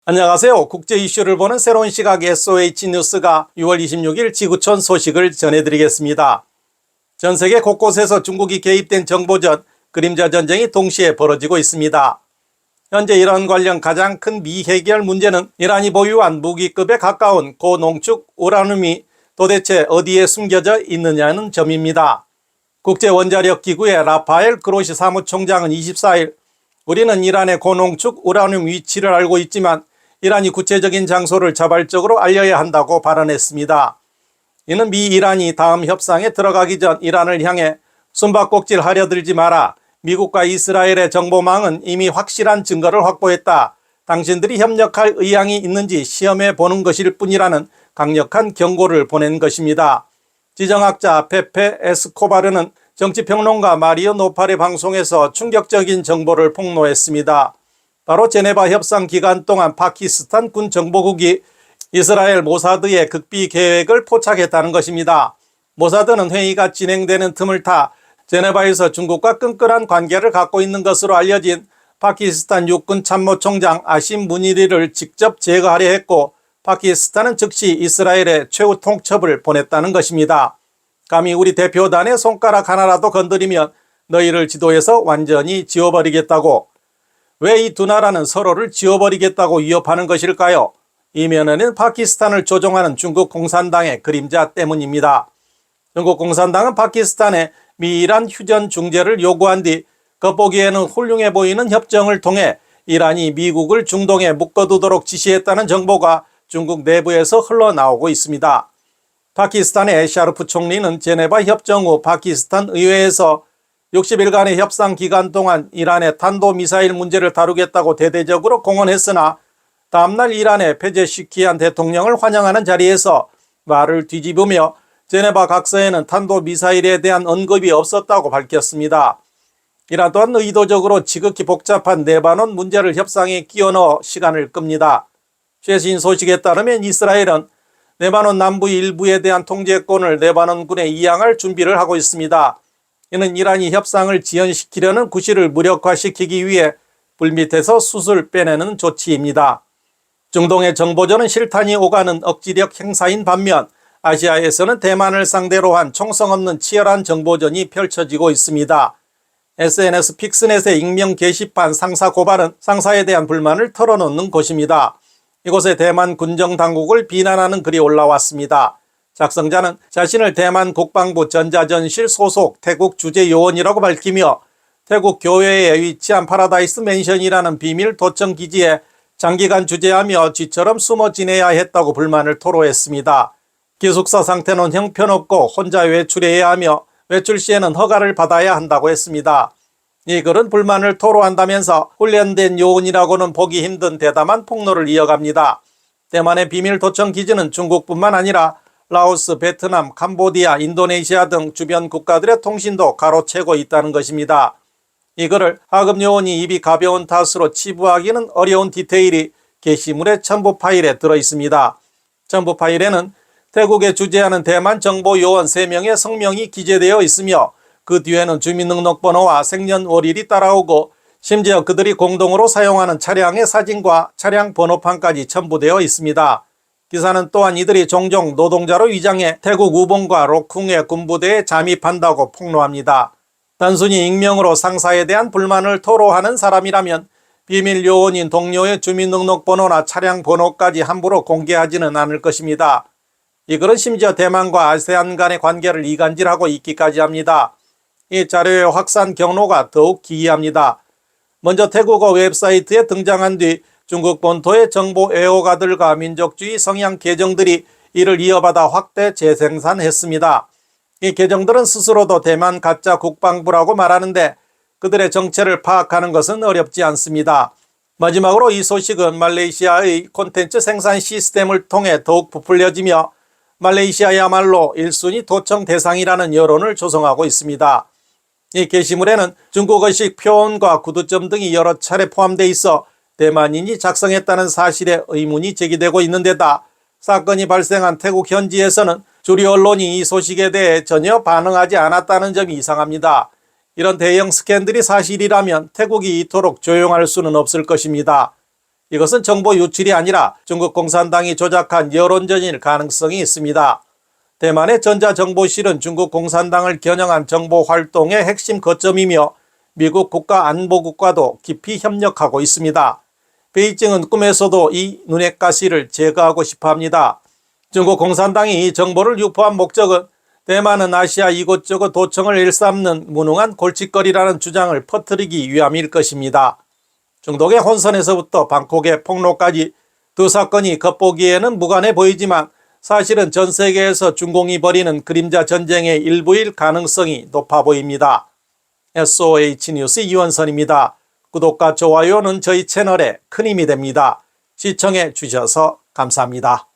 안녕하세요. 국제 이슈를 보는 새로운 시각 SOH뉴스가 6월 26일 지구촌 소식을 전해드리겠습니다. 전 세계 곳곳에서 중국이 개입된 정보전, 그림자 전쟁이 동시에 벌어지고 있습니다. 현재 이런 관련 가장 큰 미해결 문제는 이란이 보유한 무기급에 가까운 고농축 우라늄이 도대체 어디에 숨겨져 있느냐는 점입니다. 국제원자력기구의 라파엘 그로시 사무총장은 24일 우리는 이란의 고농축 우라늄 위치를 알고 있지만 이란이 구체적인 장소를 자발적으로 알려야 한다고 발언했습니다. 이는 미 이란이 다음 협상에 들어가기 전 이란을 향해 숨바꼭질 하려 들지 마라. 미국과 이스라엘의 정보망은 이미 확실한 증거를 확보했다. 당신들이 협력할 의향이 있는지 시험해 보는 것일 뿐이라는 강력한 경고를 보낸 것입니다. 지정학자 페페 에스코바르는 정치평론가 마리오 노팔의 방송에서 충격적인 정보를 폭로했습니다. 바로 제네바 협상 기간 동안 파키스탄 군 정보국이 이스라엘 모사드의 극비 계획을 포착했다는 것입니다. 모사드는 회의가 진행되는 틈을 타 제네바에서 중국과 끈끈한 관계를 갖고 있는 것으로 알려진 파키스탄 육군 참모총장 아심 무니리를 직접 제거하려 했고 파키스탄은 즉시 이스라엘에 최후 통첩을 보냈다는 것입니다. 감히 우리 대표단의 손가락 하나라도 건드리면 너희를 지도에서 완전히 지워버리겠다고. 왜 이 두 나라는 서로를 지워버리겠다고 위협하는 것일까요? 이면에는 파키스탄을 조종하는 중국 공산당의 그림자 때문입니다. 중국 공산당은 파키스탄에 미이란 휴전 중재를 요구한 뒤 겉보기에는 훌륭해 보이는 협정을 통해 이란이 미국을 중동에 묶어두도록 지시했다는 정보가 중국 내부에서 흘러나오고 있습니다. 파키스탄의 샤르프 총리는 제네바 협정 후 파키스탄 의회에서 60일간의 협상 기간 동안 이란의 탄도미사일 문제를 다루겠다고 대대적으로 공언했으나 다음날 이란의 페제시키안 대통령을 환영하는 자리에서 말을 뒤집으며 제네바 각서에는 탄도미사일에 대한 언급이 없었다고 밝혔습니다. 이란 또한 의도적으로 지극히 복잡한 레바논 문제를 협상에 끼워넣어 시간을 끕니다. 최신 소식에 따르면 이스라엘은 레바논 남부 일부에 대한 통제권을 레바논군에 이양할 준비를 하고 있습니다. 이는 이란이 협상을 지연시키려는 구실을 무력화시키기 위해 불밑에서 숯을 빼내는 조치입니다. 중동의 정보전은 실탄이 오가는 억지력 행사인 반면 아시아에서는 대만을 상대로 한 총성 없는 치열한 정보전이 펼쳐지고 있습니다. SNS 픽스넷의 익명 게시판 상사 고발은 상사에 대한 불만을 털어놓는 곳입니다. 이곳에 대만 군정당국을 비난하는 글이 올라왔습니다. 작성자는 자신을 대만 국방부 전자전실 소속 태국 주재요원이라고 밝히며 태국 교외에 위치한 파라다이스 맨션이라는 비밀 도청 기지에 장기간 주재하며 쥐처럼 숨어 지내야 했다고 불만을 토로했습니다. 기숙사 상태는 형편없고 혼자 외출해야 하며 외출 시에는 허가를 받아야 한다고 했습니다. 이 글은 불만을 토로한다면서 훈련된 요원이라고는 보기 힘든 대담한 폭로를 이어갑니다. 대만의 비밀 도청 기지는 중국뿐만 아니라 라오스, 베트남, 캄보디아, 인도네시아 등 주변 국가들의 통신도 가로채고 있다는 것입니다. 이 글을 하급 요원이 입이 가벼운 탓으로 치부하기는 어려운 디테일이 게시물의 첨부 파일에 들어있습니다. 첨부 파일에는 태국에 주재하는 대만 정보 요원 3명의 성명이 기재되어 있으며 그 뒤에는 주민등록번호와 생년월일이 따라오고 심지어 그들이 공동으로 사용하는 차량의 사진과 차량 번호판까지 첨부되어 있습니다. 기사는 또한 이들이 종종 노동자로 위장해 태국 우봉과 로쿵의 군부대에 잠입한다고 폭로합니다. 단순히 익명으로 상사에 대한 불만을 토로하는 사람이라면 비밀 요원인 동료의 주민등록번호나 차량 번호까지 함부로 공개하지는 않을 것입니다. 이 글은 심지어 대만과 아세안 간의 관계를 이간질하고 있기까지 합니다. 이 자료의 확산 경로가 더욱 기이합니다. 먼저 태국어 웹사이트에 등장한 뒤 중국 본토의 정보 애호가들과 민족주의 성향 계정들이 이를 이어받아 확대 재생산했습니다. 이 계정들은 스스로도 대만 가짜 국방부라고 말하는데 그들의 정체를 파악하는 것은 어렵지 않습니다. 마지막으로 이 소식은 말레이시아의 콘텐츠 생산 시스템을 통해 더욱 부풀려지며 말레이시아야말로 1순위 도청 대상이라는 여론을 조성하고 있습니다. 이 게시물에는 중국어식 표현과 구두점 등이 여러 차례 포함되어 있어 대만인이 작성했다는 사실에 의문이 제기되고 있는데다 사건이 발생한 태국 현지에서는 주류 언론이 이 소식에 대해 전혀 반응하지 않았다는 점이 이상합니다. 이런 대형 스캔들이 사실이라면 태국이 이토록 조용할 수는 없을 것입니다. 이것은 정보 유출이 아니라 중국 공산당이 조작한 여론전일 가능성이 있습니다. 대만의 전자정보실은 중국 공산당을 겨냥한 정보활동의 핵심 거점이며 미국 국가안보국과도 깊이 협력하고 있습니다. 베이징은 꿈에서도 이 눈엣가시를 제거하고 싶어합니다. 중국 공산당이 이 정보를 유포한 목적은 대만은 아시아 이곳저곳 도청을 일삼는 무능한 골칫거리라는 주장을 퍼뜨리기 위함일 것입니다. 중동의 혼선에서부터 방콕의 폭로까지 두 사건이 겉보기에는 무관해 보이지만 사실은 전 세계에서 중공이 벌이는 그림자 전쟁의 일부일 가능성이 높아 보입니다. SOH 뉴스 이원선입니다. 구독과 좋아요는 저희 채널에 큰 힘이 됩니다. 시청해 주셔서 감사합니다.